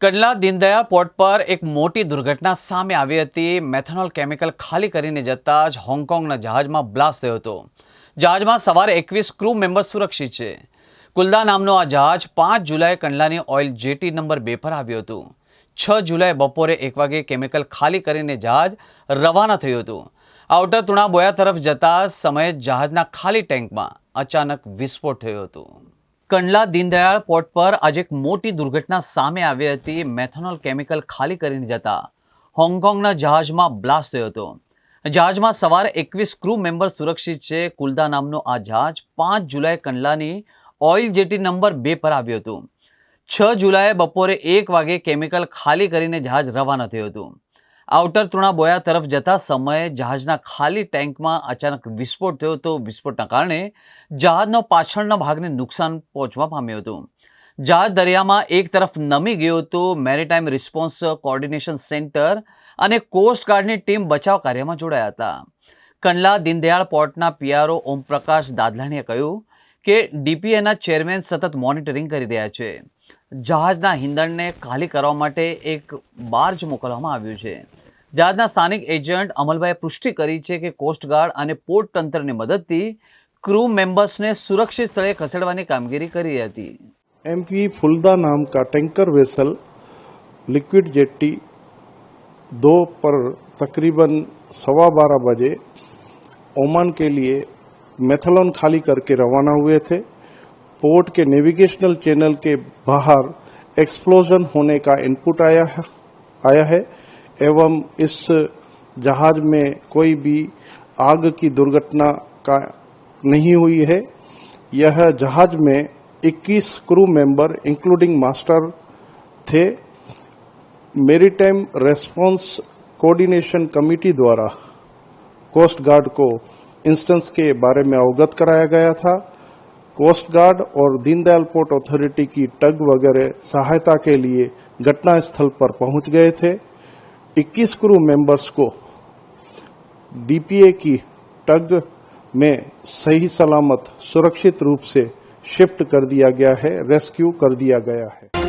Kandla Deendayal port પર એક મોટી દુર્ઘટના સામે આવી હતી। મેથેનોલ કેમિકલ ખાલી કરીને જતા જ હોંગકોંગના જહાજમાં બ્લાસ્ટ થયો હતો। જહાજમાં સવાર 21 ક્રૂ મેમ્બર સુરક્ષિત છે। કુલદા નામનું આ જહાજ 5 જુલાઈ કંડલાની ઓઇલ જેટી નંબર 2 પર આવ્યું હતું। 6 જુલાઈ બપોરે 1 વાગે કેમિકલ ખાલી કરીને જહાજ રવાના થયું હતું। આઉટર તુણા બોયા તરફ જતા સમયે જહાજના ખાલી ટેન્કમાં અચાનક વિસ્ફોટ થયો હતો। કંડલા દીનદયાળ પોર્ટ પર આજે એક મોટી દુર્ઘટના સામે આવી હતી। મેથેનોલ કેમિકલ ખાલી કરીને જતા હોંગકોંગના જહાજમાં બ્લાસ્ટ થયો હતો। જહાજમાં સવાર 21 ક્રૂ મેમ્બર સુરક્ષિત છે। કુલદા નામનું આ જહાજ 5 જુલાઈ કંડલાની ઓઇલ જેટી નંબર 2 પર આવ્યું હતું। 6 જુલાઈએ બપોરે 1 વાગે કેમિકલ ખાલી કરીને જહાજ રવાના થયું હતું। આઉટર તુણા બોયા તરફ જતા સમયે જહાજના ખાલી ટેન્કમાં અચાનક વિસ્ફોટ થયો હતો। વિસ્ફોટના કારણે જહાજનો પાછળના ભાગને નુકસાન પહોંચવા પામ્યું હતું। જહાજ દરિયામાં એક તરફ નમી ગયું હતું। મેરીટાઈમ રિસ્પોન્સ કોઓર્ડિનેશન સેન્ટર અને કોસ્ટગાર્ડની ટીમ બચાવ કાર્યમાં જોડાયા હતા। કંડલા દીનદયાળ પોર્ટના પીઆરઓ ઓમપ્રકાશ દાદલાણીએ કહ્યું કે ડીપીએના ચેરમેન સતત મોનિટરિંગ કરી રહ્યા છે। જહાજના ઈંધણને ખાલી કરવા માટે એક બાર્જ મોકલવામાં આવ્યું છે। જહાજના સ્થાનિક એજન્ટ અમલભાઈએ પુષ્ટિ કરી છે કે કોસ્ટગાર્ડ અને પોર્ટ તંત્રની મદદથી क्रू मेंबर्स ने सुरक्षित स्थले खसेड़वानी कामगिरी करी थी। एमपी फुलदा नाम का टैंकर वेसल लिक्विड जेट्टी 2 पर तकरीबन 12:15 बजे ओमान के लिए मेथेनॉल खाली करके रवाना हुए थे। पोर्ट के नेविगेशनल चैनल के बाहर एक्सप्लोजन होने का इनपुट आया है एवं इस जहाज में कोई भी आग की दुर्घटना का नहीं हुई है। यह जहाज में 21 क्रू मेंबर इंक्लूडिंग मास्टर थे। मेरीटाइम रेस्पॉन्स कोऑर्डिनेशन कमेटी द्वारा कोस्ट गार्ड को इंस्टेंस के बारे में अवगत कराया गया था। कोस्ट गार्ड और दीनदयाल पोर्ट अथॉरिटी की टग वगैरह सहायता के लिए घटना स्थल पर पहुंच गए थे। 21 क्रू मेंबर्स को डीपीए की टग में सही सलामत सुरक्षित रूप से शिफ्ट कर दिया गया है, रेस्क्यू कर दिया गया है।